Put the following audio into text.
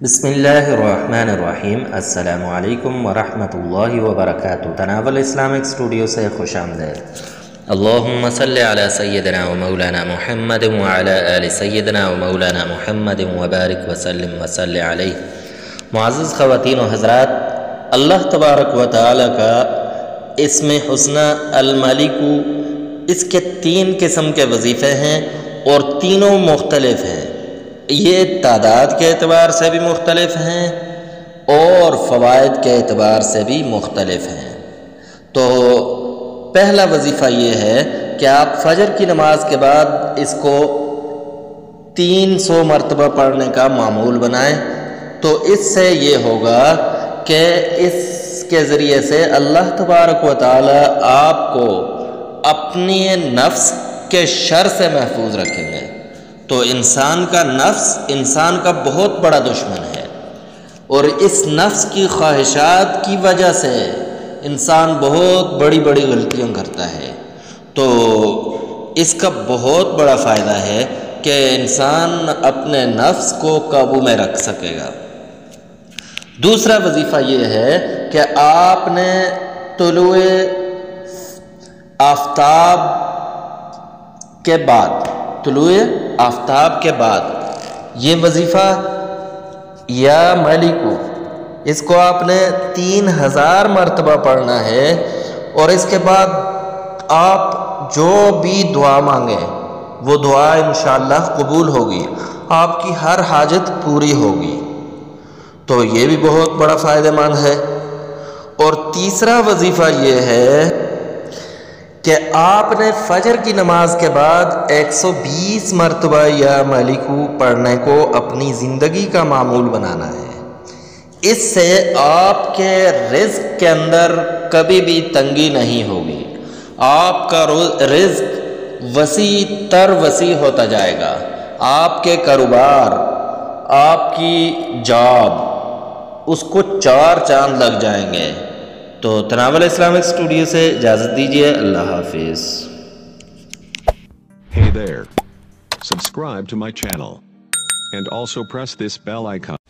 بسم اللہ الرحمن الرحیم۔ السلام علیکم ورحمۃ اللہ وبرکاتہ۔ تناول اسلامک اسٹوڈیو سے خوش آمدید۔ اللہم صلی علی سیدنا و مولانا محمد وعلی آل سیدنا و مولانا محمد وبارک وسلم وصلی علیہ۔ معزز خواتین و حضرات، اللہ تبارک و تعالی کا اسم حسنہ الملک، اس کے 3 قسم کے وظیفے ہیں اور تینوں مختلف ہیں۔ یہ تعداد کے اعتبار سے بھی مختلف ہیں اور فوائد کے اعتبار سے بھی مختلف ہیں۔ تو پہلا وظیفہ یہ ہے کہ آپ فجر کی نماز کے بعد اس کو 300 مرتبہ پڑھنے کا معمول بنائیں، تو اس سے یہ ہوگا کہ اس کے ذریعے سے اللہ تبارک و تعالی آپ کو اپنی نفس کے شر سے محفوظ رکھیں گے۔ تو انسان کا نفس انسان کا بہت بڑا دشمن ہے، اور اس نفس کی خواہشات کی وجہ سے انسان بہت بڑی بڑی غلطیاں کرتا ہے۔ تو اس کا بہت بڑا فائدہ ہے کہ انسان اپنے نفس کو قابو میں رکھ سکے گا۔ دوسرا وظیفہ یہ ہے کہ آپ نے طلوع آفتاب کے بعد یہ وظیفہ یا مالکو، اس کو آپ نے 3000 مرتبہ پڑھنا ہے، اور اس کے بعد آپ جو بھی دعا مانگیں وہ دعا انشاءاللہ قبول ہوگی، آپ کی ہر حاجت پوری ہوگی۔ تو یہ بھی بہت بڑا فائدہ مند ہے۔ اور تیسرا وظیفہ یہ ہے کہ آپ نے فجر کی نماز کے بعد 120 مرتبہ یا مالکو پڑھنے کو اپنی زندگی کا معمول بنانا ہے۔ اس سے آپ کے رزق کے اندر کبھی بھی تنگی نہیں ہوگی، آپ کا رزق وسیع تر وسیع ہوتا جائے گا، آپ کے کاروبار، آپ کی جاب، اس کو 4 چاند لگ جائیں گے۔ تو تناول اسلامک اسٹوڈیو سے اجازت دیجیے، اللہ حافظ۔ Hey there. Subscribe to my channel. And also press this bell icon.